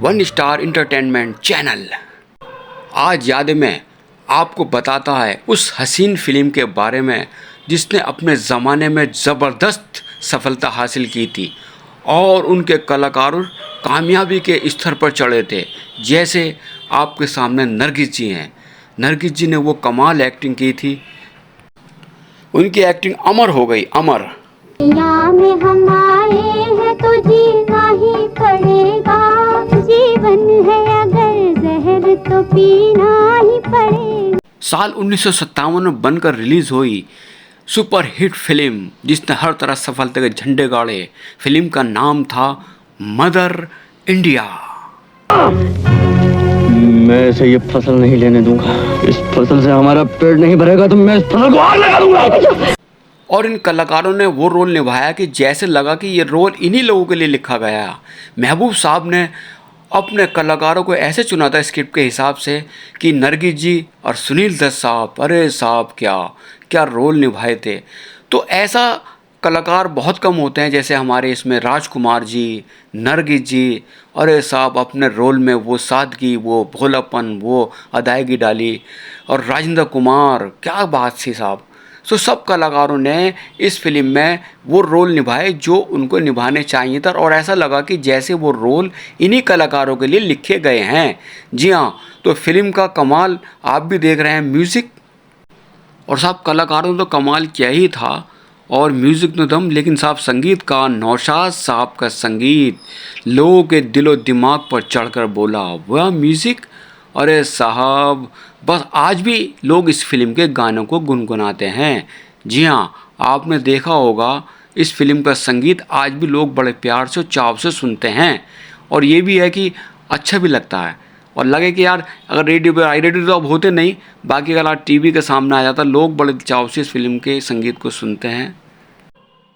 One star entertainment channel आज याद में आपको बताता है उस हसीन फिल्म के बारे में जिसने अपने ज़माने में ज़बरदस्त सफलता हासिल की थी और उनके कलाकार कामयाबी के स्तर पर चढ़े थे। जैसे आपके सामने नरगिस जी हैं। नरगिस जी ने वो कमाल एक्टिंग की थी, उनकी एक्टिंग अमर हो गई, अमर। दुनिया में हम आए हैं तो जीना ही पड़ेगा, जीवन है अगर जहर तो पीना ही पड़ेगा। साल 1957 में बनकर रिलीज हुई सुपर हिट फिल्म जिसने हर तरह सफलता के झंडे गाड़े। फिल्म का नाम था मदर इंडिया। मैं इसे ये फसल नहीं लेने दूंगा। इस फसल से हमारा पेट नहीं भरेगा तो मैं इस फसल को आग लगा दूंगा। और इन कलाकारों ने वो रोल निभाया कि जैसे लगा कि ये रोल इन्हीं लोगों के लिए लिखा गया। महबूब साहब ने अपने कलाकारों को ऐसे चुना था स्क्रिप्ट के हिसाब से कि नरगिस जी और सुनील दत्त साहब, अरे साहब क्या क्या रोल निभाए थे। तो ऐसा कलाकार बहुत कम होते हैं जैसे हमारे इसमें राजकुमार जी, नरगिस जी, अरे साहब अपने रोल में वो सादगी, वो भोलापन, वो अदायगी डाली। और राजेंद्र कुमार, क्या बात थी साहब। सो सब कलाकारों ने इस फिल्म में वो रोल निभाए जो उनको निभाने चाहिए था और ऐसा लगा कि जैसे वो रोल इन्हीं कलाकारों के लिए लिखे गए हैं। जी हाँ, तो फिल्म का कमाल आप भी देख रहे हैं, म्यूज़िक और साहब कलाकारों ने तो कमाल किया ही था और म्यूज़िक ने दम, लेकिन साहब संगीत का नौशाद साहब का संगीत लोगों के दिलो दिमाग पर चढ़कर बोला। वह म्यूज़िक, अरे साहब बस आज भी लोग इस फिल्म के गानों को गुनगुनाते हैं। जी हाँ, आपने देखा होगा इस फिल्म का संगीत आज भी लोग बड़े प्यार से चाव से सुनते हैं और ये भी है कि अच्छा भी लगता है और लगे कि यार अगर रेडियो पे आई, रेडियो तो अब होते नहीं, बाकी अगर आज टीवी के सामने आ जाता लोग बड़े चाव से इस फिल्म के संगीत को सुनते हैं।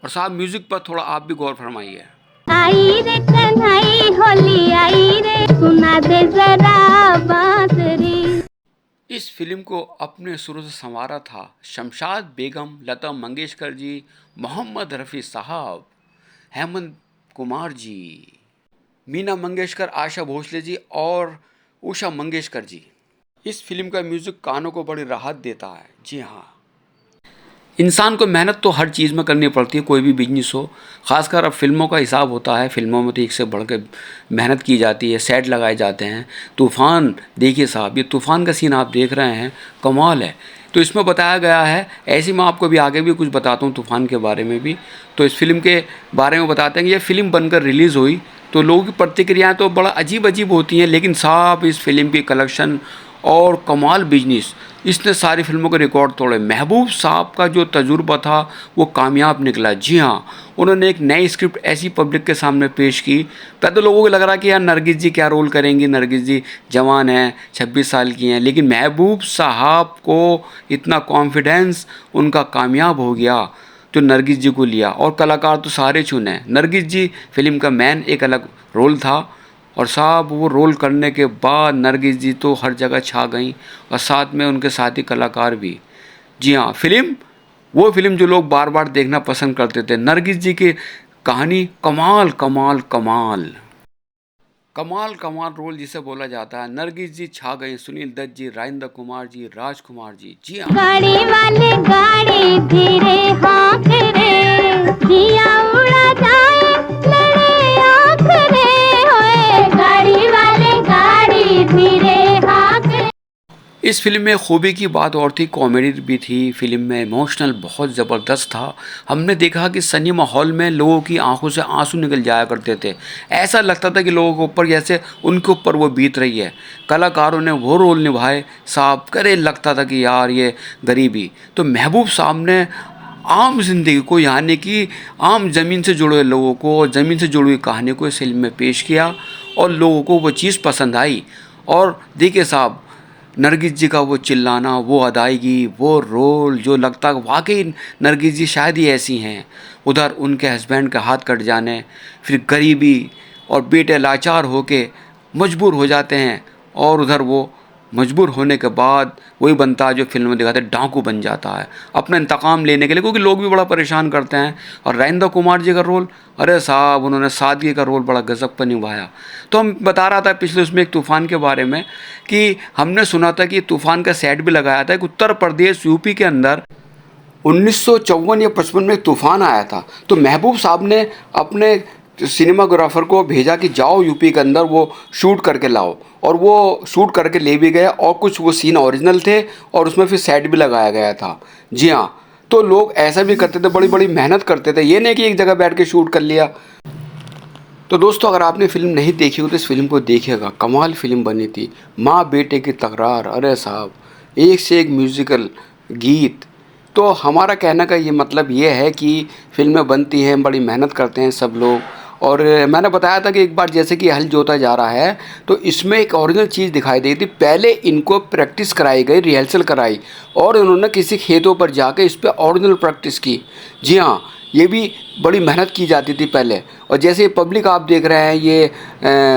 और साहब म्यूज़िक पर थोड़ा आप भी गौर फरमाइए। आई रे कन्हई होली आई रे, सुना दे जरा बांसुरी। इस फिल्म को अपने सुरों से संवारा था शमशाद बेगम, लता मंगेशकर जी, मोहम्मद रफ़ी साहब, हेमंत कुमार जी, मीना मंगेशकर, आशा भोसले जी और उषा मंगेशकर जी। इस फिल्म का म्यूज़िक कानों को बड़ी राहत देता है। जी हाँ, इंसान को मेहनत तो हर चीज़ में करनी पड़ती है, कोई भी बिजनेस हो। ख़ासकर अब फिल्मों का हिसाब होता है, फिल्मों में तो एक से बढ़ के मेहनत की जाती है, सेट लगाए जाते हैं। तूफ़ान देखिए साहब, ये तूफ़ान का सीन आप देख रहे हैं, कमाल है। तो इसमें बताया गया है, ऐसी मैं आपको भी आगे भी कुछ बताता हूँ तूफ़ान के बारे में भी। तो इस फिल्म के बारे में बताते हैं कि ये फ़िल्म बनकर रिलीज़ हुई तो लोगों की प्रतिक्रियाएँ तो बड़ा अजीब अजीब होती हैं, लेकिन साहब इस फिल्म की कलेक्शन और कमाल बिजनेस, इसने सारी फिल्मों के रिकॉर्ड तोड़े। महबूब साहब का जो तजुर्बा था वो कामयाब निकला। जी हाँ, उन्होंने एक नई स्क्रिप्ट ऐसी पब्लिक के सामने पेश की। पहले तो लोगों को लग रहा कि यार नरगिस जी क्या रोल करेंगी, नरगिस जी जवान हैं, 26 साल की हैं, लेकिन महबूब साहब को इतना कॉन्फिडेंस उनका कामयाब हो गया जो नरगिस जी को लिया। और कलाकार तो सारे चुने, नरगिस जी फिल्म का मेन एक अलग रोल था और साहब वो रोल करने के बाद नरगिस जी तो हर जगह छा गई और साथ में उनके साथी कलाकार भी। जी हाँ, वो फिल्म जो लोग बार बार देखना पसंद करते थे। नरगिस जी की कहानी कमाल कमाल कमाल कमाल कमाल रोल जिसे बोला जाता है। नरगिस जी छा गई, सुनील दत्त जी, राजेंद्र कुमार जी, राजकुमार जी। जी हाँ, गाड़ी वाले गाड़ी धीरे हाँक रे, दिया उड़ा जाए लड़े आँख रे, होए गाड़ी वाले गाड़ी धीरे हाँक रे। इस फिल्म में खूबी की बात और थी, कॉमेडी भी थी। फिल्म में इमोशनल बहुत ज़बरदस्त था। हमने देखा कि सिनेमा हॉल में लोगों की आंखों से आंसू निकल जाया करते थे। ऐसा लगता था कि लोगों के ऊपर जैसे उनके ऊपर वो बीत रही है। कलाकारों ने वो रोल निभाए साहब, करे लगता था कि यार ये गरीबी। तो महबूब साहब ने आम जिंदगी को, यानी कि आम ज़मीन से जुड़े लोगों को, ज़मीन से जुड़ी हुई कहानी को इस फिल्म में पेश किया और लोगों को वो चीज़ पसंद आई। और देखिए साहब, नरगिस जी का वो चिल्लाना, वो अदायगी, वो रोल जो लगता वाकई नरगिस जी शायद ही ऐसी हैं। उधर उनके हस्बैंड का हाथ कट जाने, फिर गरीबी और बेटे लाचार होके मजबूर हो जाते हैं और उधर वो मजबूर होने के बाद वही बनता है जो फिल्म में दिखाते हैं, डाकू बन जाता है अपना इंतकाम लेने के लिए, क्योंकि लोग भी बड़ा परेशान करते हैं। और राइंदा कुमार जी का रोल, अरे साहब उन्होंने सादगी का रोल बड़ा गजब पर निभाया। तो हम बता रहा था पिछले उसमें एक तूफ़ान के बारे में कि हमने सुना था कि तूफ़ान का सेट भी लगाया था कि उत्तर प्रदेश यूपी के अंदर 1954 या 55 में एक तूफ़ान आया था। तो महबूब साहब ने अपने सिनेमाग्राफर को भेजा कि जाओ यूपी के अंदर वो शूट करके लाओ, और वो शूट करके ले भी गया, और कुछ वो सीन ओरिजिनल थे और उसमें फिर सेट भी लगाया गया था। जी हाँ, तो लोग ऐसा भी करते थे, बड़ी बड़ी मेहनत करते थे, ये नहीं कि एक जगह बैठ के शूट कर लिया। तो दोस्तों अगर आपने फिल्म नहीं देखी हो तो इस फिल्म को देखिएगा, कमाल फिल्म बनी थी। माँ बेटे की तकरार, अरे साहब एक से एक म्यूज़िकल गीत। तो हमारा कहने का ये मतलब ये है कि फिल्में बनती हैं, बड़ी मेहनत करते हैं सब लोग। और मैंने बताया था कि एक बार जैसे कि हल जोता जा रहा है तो इसमें एक ओरिजिनल चीज़ दिखाई दी थी। पहले इनको प्रैक्टिस कराई गई, रिहर्सल कराई, और उन्होंने किसी खेतों पर जाके इस पर ओरिजिनल प्रैक्टिस की। जी हाँ, ये भी बड़ी मेहनत की जाती थी पहले। और जैसे पब्लिक आप देख रहे हैं, ये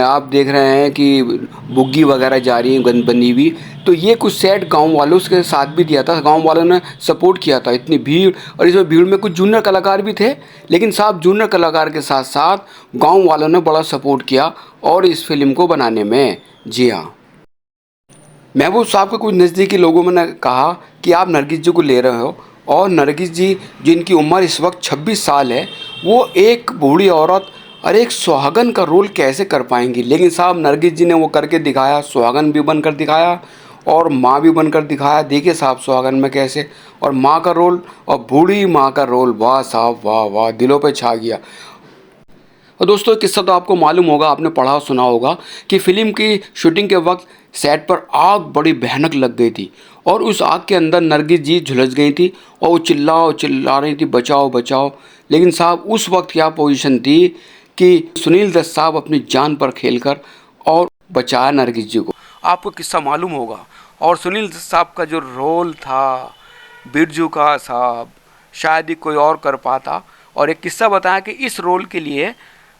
आप देख रहे हैं कि बुग्गी वगैरह जा रही है बनी हुई, तो ये कुछ सेट गांव वालों के साथ भी दिया था, गांव वालों ने सपोर्ट किया था। इतनी भीड़, और इसमें भीड़ में कुछ जूनियर कलाकार भी थे, लेकिन साहब जूनियर कलाकार के साथ साथ गांव वालों ने बड़ा सपोर्ट किया और इस फिल्म को बनाने में। जी हाँ, महबूब साहब के कुछ नज़दीकी लोगों ने कहा कि आप नरगिस जी को ले रहे हो, और नरगिस जी जिनकी उम्र इस वक्त 26 साल है, वो एक बूढ़ी औरत और एक सुहागन का रोल कैसे कर पाएंगी। लेकिन साहब नरगिस जी ने वो करके दिखाया, सुहागन भी बनकर दिखाया और माँ भी बनकर दिखाया। देखिए साहब सुहागन में कैसे, और माँ का रोल और बूढ़ी माँ का रोल, वाह साहब वाह वाह, दिलों पे छा गया। और दोस्तों किस्सा तो आपको मालूम होगा, आपने पढ़ा सुना होगा कि फिल्म की शूटिंग के वक्त सेट पर आग बड़ी भयानक लग गई थी, और उस आग के अंदर नरगिस जी झुलस गई थी और वो चिल्ला रही थी बचाओ बचाओ। लेकिन साहब उस वक्त क्या पोजीशन थी कि सुनील दत्त साहब अपनी जान पर खेलकर और बचाया नरगिस जी को। आपको किस्सा मालूम होगा। और सुनील दत्त साहब का जो रोल था बिरजू का, साहब शायद ही कोई और कर पाता। और एक किस्सा बताया कि इस रोल के लिए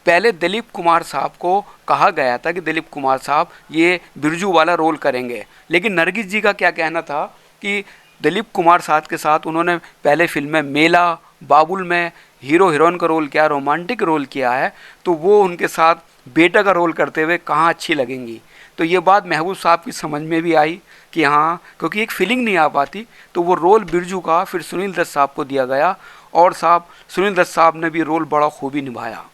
पहले दिलीप कुमार साहब को कहा गया था कि दिलीप कुमार साहब ये बिरजू वाला रोल करेंगे, लेकिन नरगिस जी का क्या कहना था कि दिलीप कुमार साहब के साथ उन्होंने पहले फिल्म में मेला, बाबुल में हीरो हीरोइन का रोल किया, रोमांटिक रोल किया है, तो वो उनके साथ बेटा का रोल करते हुए कहाँ अच्छी लगेंगी। तो ये बात महबूब साहब की समझ में भी आई कि हाँ, क्योंकि एक फीलिंग नहीं आ पाती, तो वो रोल बिरजू का फिर सुनील दत्त साहब को दिया गया, और साहब सुनील दत्त साहब ने भी रोल बड़ा खूबी निभाया।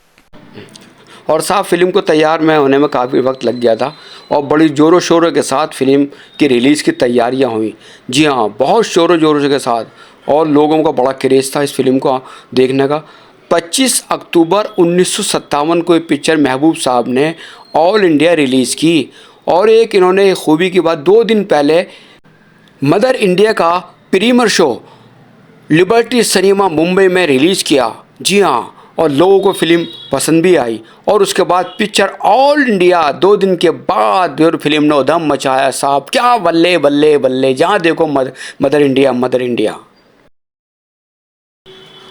और साहब फिल्म को तैयार में होने में काफ़ी वक्त लग गया था, और बड़ी ज़ोरों शोरों के साथ फिल्म की रिलीज़ की तैयारियां हुई। जी हाँ, बहुत शोरों जोरों के साथ, और लोगों का बड़ा क्रेज़ था इस फिल्म को देखने का। 25 अक्टूबर 1957 को ये पिक्चर महबूब साहब ने ऑल इंडिया रिलीज़ की। और एक इन्होंने खूबी की बात, 2 दिन पहले मदर इंडिया का premiere show Liberty cinema Mumbai में रिलीज़ किया। जी हाँ, और लोगों को फिल्म पसंद भी आई, और उसके बाद पिक्चर ऑल इंडिया 2 दिन के बाद फिल्म ने उधम मचाया। साहब क्या बल्ले बल्ले बल्ले, जहाँ देखो मदर इंडिया मदर इंडिया।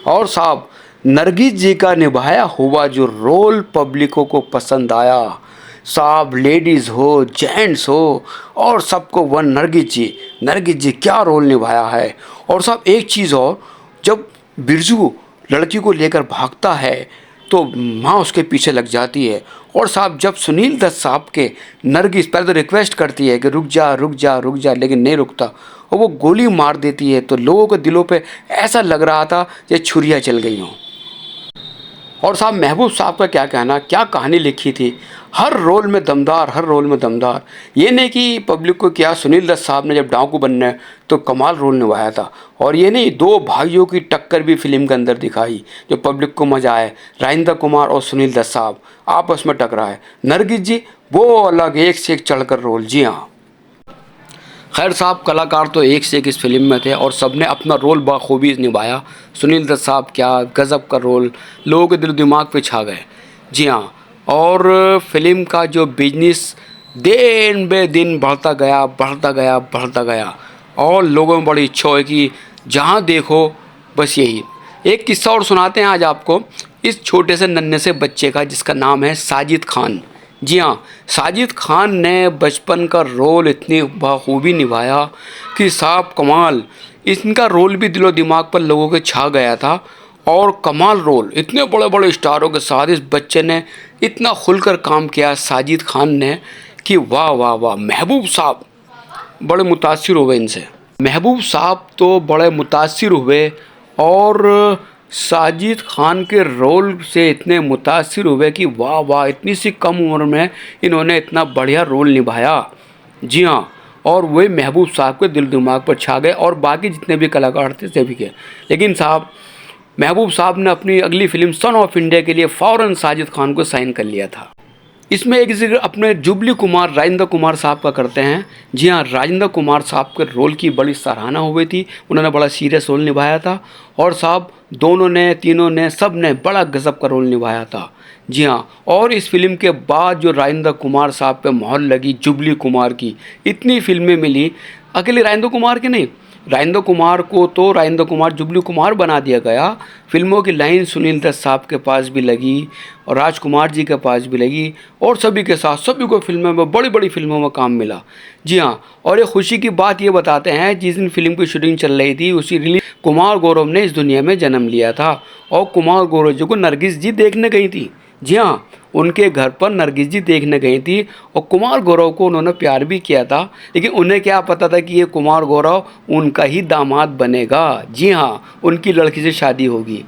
और साहब नरगिस जी का निभाया हुआ जो रोल पब्लिकों को पसंद आया, साहब लेडीज़ हो जेंट्स हो, और सबको वन नरगिस जी क्या रोल निभाया है। और साहब एक चीज़ और, जब बिरजू लड़की को लेकर भागता है तो माँ उसके पीछे लग जाती है, और साहब जब सुनील दत्त साहब के नरगिस पहले तो रिक्वेस्ट करती है कि रुक जा रुक जा रुक जा, लेकिन नहीं रुकता, और वो गोली मार देती है, तो लोगों के दिलों पे ऐसा लग रहा था जैसे छुरियाँ चल गई हों। और साहब महबूब साहब का क्या कहना, क्या कहानी लिखी थी, हर रोल में दमदार, हर रोल में दमदार। ये नहीं कि पब्लिक को क्या, सुनील दत्त साहब ने जब डाकू बनने तो कमाल रोल निभाया था। और ये नहीं, 2 भाइयों की टक्कर भी फिल्म के अंदर दिखाई जो पब्लिक को मज़ा आए। राइंदा कुमार और सुनील दत्त साहब आपस में टकराए, नरगिस जी वो अलग एक से एक चढ़कर रोल। जी हाँ, खैर साहब कलाकार तो एक से एक इस फिल्म में थे, और सब ने अपना रोल बखूबी निभाया। सुनील दत्त साहब क्या गज़ब का रोल, लोगों के दिल दिमाग पे छा गए। जी हाँ, और फिल्म का जो बिजनेस दिन बे दिन बढ़ता गया बढ़ता गया बढ़ता गया, और लोगों में बड़ी इच्छा है कि जहाँ देखो बस यही। एक किस्सा और सुनाते हैं आज आपको, इस छोटे से नन्हे से बच्चे का जिसका नाम है साजिद खान। जी हाँ, साजिद खान ने बचपन का रोल इतनी बखूबी निभाया कि साहब कमाल। इनका रोल भी दिलो दिमाग पर लोगों के छा गया था और कमाल रोल। इतने बड़े बड़े स्टारों के साथ इस बच्चे ने इतना खुलकर काम किया साजिद खान ने कि वाह वाह वाह। महबूब साहब बड़े मुतासिर हुए इनसे। महबूब साहब तो बड़े मुतासिर हुए और साजिद खान के रोल से इतने मुतासिर हुए कि वाह वाह, इतनी सी कम उम्र में इन्होंने इतना बढ़िया रोल निभाया। जी हाँ, और वही महबूब साहब के दिल दिमाग पर छा गए और बाकी जितने भी कलाकार थे सभी के। लेकिन साहब महबूब साहब ने अपनी अगली फिल्म सन ऑफ इंडिया के लिए फ़ौरन साजिद खान को साइन कर लिया था। इसमें एक जिक्र अपने जुबली कुमार राजेंद्र कुमार साहब का करते हैं। जी हाँ, राजेंद्र कुमार साहब के रोल की बड़ी सराहना हुई थी। उन्होंने बड़ा सीरियस रोल निभाया था और साहब दोनों ने, तीनों ने, सब ने बड़ा गजब का रोल निभाया था। जी हाँ, और इस फिल्म के बाद जो राजेंद्र कुमार साहब पे मोहर लगी जुबली कुमार की, इतनी फिल्में मिली। अकेले राजेंद्र कुमार की नहीं, राजेंद्र कुमार को तो राजेंद्र कुमार जुबली कुमार बना दिया गया। फिल्मों की लाइन सुनील दत्त साहब के पास भी लगी और राजकुमार जी के पास भी लगी और सभी के साथ सभी को फिल्मों में, बड़ी बड़ी फिल्मों में काम मिला। जी हाँ, और एक खुशी की बात ये बताते हैं, जिस दिन फिल्म की शूटिंग चल रही थी उसी रिलीज कुमार गौरव ने इस दुनिया में जन्म लिया था और कुमार गौरव जी को नरगिस जी देखने गई थी। जी हाँ, उनके घर पर नरगिस जी देखने गई थी और कुमार गौरव को उन्होंने प्यार भी किया था। लेकिन उन्हें क्या पता था कि ये कुमार गौरव उनका ही दामाद बनेगा। जी हाँ, उनकी लड़की से शादी होगी।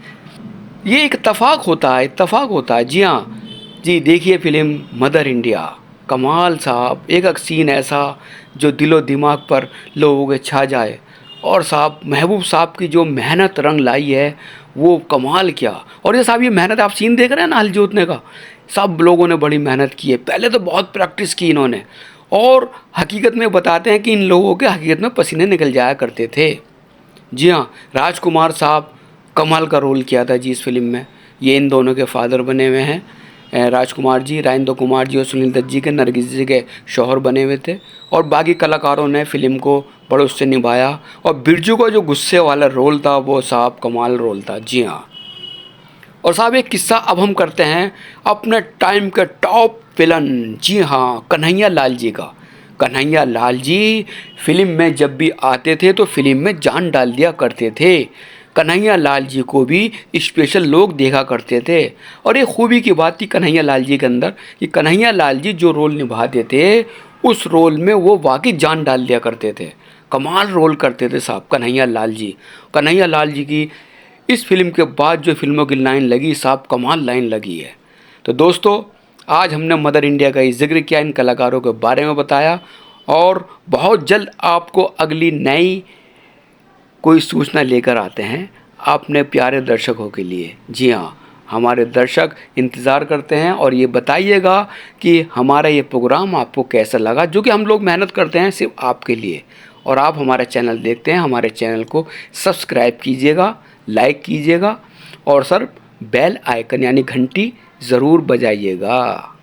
ये एक इत्तेफाक होता है, इत्तेफाक होता है। जी हाँ जी, देखिए फिल्म मदर इंडिया, कमाल साहब। एक एक सीन ऐसा जो दिलो दिमाग पर लोगों के छा जाए। और साहब महबूब साहब की जो मेहनत रंग लाई है वो कमाल किया। और ये साहब ये मेहनत आप सीन देख रहे हैं ना हल जोतने का, सब लोगों ने बड़ी मेहनत की है। पहले तो बहुत प्रैक्टिस की इन्होंने और हकीकत में बताते हैं कि इन लोगों के हकीकत में पसीने निकल जाया करते थे। जी हाँ, राजकुमार साहब कमाल का रोल किया था जी इस फिल्म में। ये इन दोनों के फादर बने हुए हैं। राजकुमार जी, राजेंद्र कुमार जी और सुनील दत्त जी के, नरगिस जी के शौहर बने हुए थे। और बाकी कलाकारों ने फिल्म को बड़े उससे निभाया। और बिरजू का जो गुस्से वाला रोल था वो साहब कमाल रोल था। जी हाँ, और साहब एक किस्सा अब हम करते हैं अपने टाइम के टॉप विलन। जी हाँ, कन्हैया लाल जी का। कन्हैया लाल जी फिल्म में जब भी आते थे तो फिल्म में जान डाल दिया करते थे। कन्हैया लाल जी को भी स्पेशल लोग देखा करते थे। और एक खूबी की बात थी कन्हैया लाल जी के अंदर कि कन्हैया लाल जी जो रोल निभाते थे उस रोल में वो वाकई जान डाल दिया करते थे। कमाल रोल करते थे साहब कन्हैया लाल जी। कन्हैया लाल जी की इस फिल्म के बाद जो फिल्मों की लाइन लगी साहब कमाल लाइन लगी है। तो दोस्तों आज हमने मदर इंडिया का ही जिक्र किया, इन कलाकारों के बारे में बताया और बहुत जल्द आपको अगली नई कोई सूचना लेकर आते हैं अपने प्यारे दर्शकों के लिए। जी हाँ, हमारे दर्शक इंतज़ार करते हैं और ये बताइएगा कि हमारा ये प्रोग्राम आपको कैसा लगा, जो कि हम लोग मेहनत करते हैं सिर्फ आपके लिए। और आप हमारा चैनल देखते हैं, हमारे चैनल को सब्सक्राइब कीजिएगा, लाइक कीजिएगा और सर बेल आइकन यानी घंटी ज़रूर बजाइएगा।